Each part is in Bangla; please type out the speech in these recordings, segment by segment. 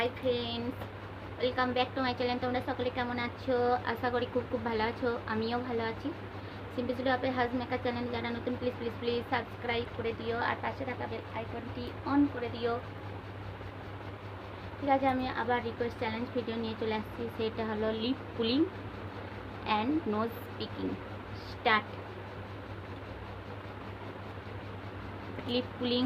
Hi friends, welcome back to my channel. তোমরা সকলে কেমন আছো? আশা করি খুব খুব ভালো আছো। আমিও ভালো আছি। সিম্পল সিটি আপের হাউস মেকার চ্যানেল যারা নতুন, প্লিজ প্লিজ প্লিজ সাবস্ক্রাইব করে দিও আর পাশে থাকা বেল আইকনটি অন করে দিও। ঠিক আছে, আমি আবার রিকোয়েস্ট চ্যালেঞ্জ ভিডিও নিয়ে চলে আসছি। সেটা হলো lip pulling and nose speaking. Start. Lip pulling.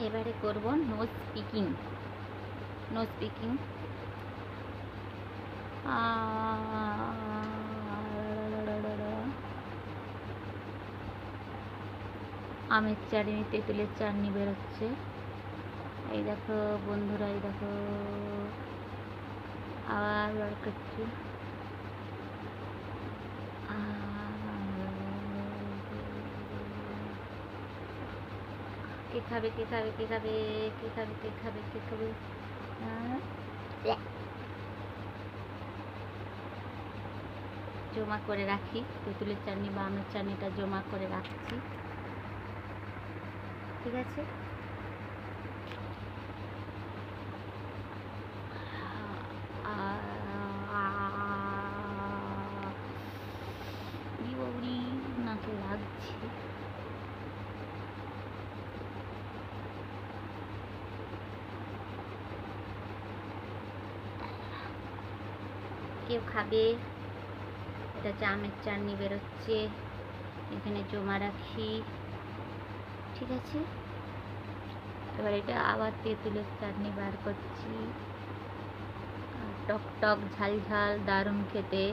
এবারে করব নোজ স্পিকিং। Nose speaking. আমের চাটনি, তেঁতুলের চাটনি বেরোচ্ছে। এই দেখো বন্ধুরা, এই দেখো আবার বার করছি। কে খাবে, কে খাবে, কে খাবে, কে খাবে, কে খাবে, কে খাবে? জমা করে রাখি তেঁতুলের চাটনি বা আমের চাটনিটা জমা করে রাখছি। ঠিক আছে, নাকে লাগছে। কেউ খাবে? এটা হচ্ছে আমের চাটনি বেরোচ্ছে, এখানে জমা রাখি। ঠিক আছে, এবার এটা আবার তেঁতুলের চাটনি বার করছি। টক টক ঝাল ঝাল, দারুণ খেতে।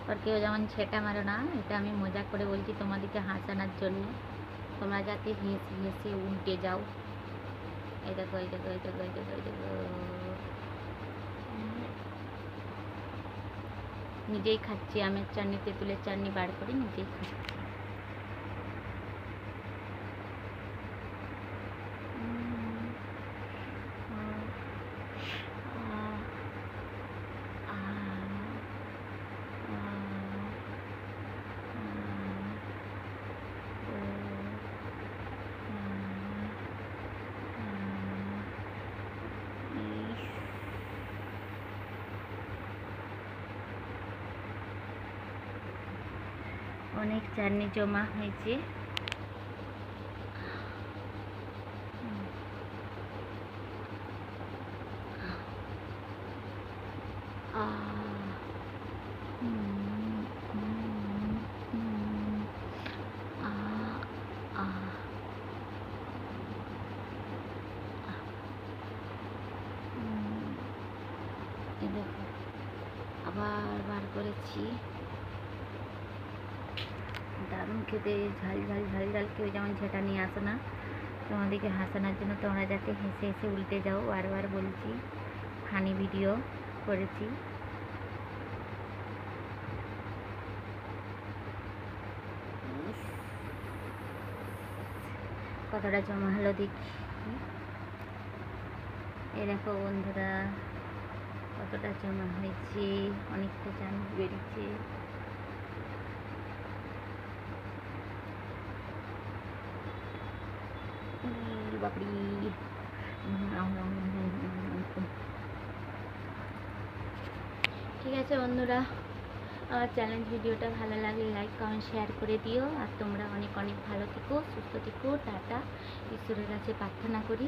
আর কেউ যেমন ছেটা মারো না, এটা আমি মজা করে বলছি তোমাদেরকে হাসানোর জন্য, তোমরা যাতে হেসে হেসে উল্টে যাও। এই দেখো, এই দেখো, এই দেখো, এই দেখো, এই দেখো। নিজেই খাচ্ছি আমের চাটনি, তেঁতুলের চাটনি বার করে নিজেই খাচ্ছি। অনেক চাটনি জমা হয়েছে। আবার বার করেছি। দারুণ খেতে, ঝাল ঝাল ঝাল ঝাল। কেউ যেমন ঝেঁটা নিয়ে আসো না, তোমাদেরকে হাসানোর জন্য, তোমরা যাতে হেসে হেসে উল্টে যাও। বারবার বলছি, ফানি ভিডিও করেছি। কতটা জমা হলো দেখি। এ দেখো বন্ধুরা, কতটা জমা হয়েছে, অনেকটা চামচ বেরিয়েছে। বাপরি, ঠিক আছে বন্ধুরা, আমার চ্যালেঞ্জ ভিডিওটা ভালো লাগলে লাইক কমেন্ট শেয়ার করে দিও। আর তোমরা অনেক অনেক ভালো থেকো, সুস্থ থেকো। টাটা, ঈশ্বরের কাছে প্রার্থনা করি।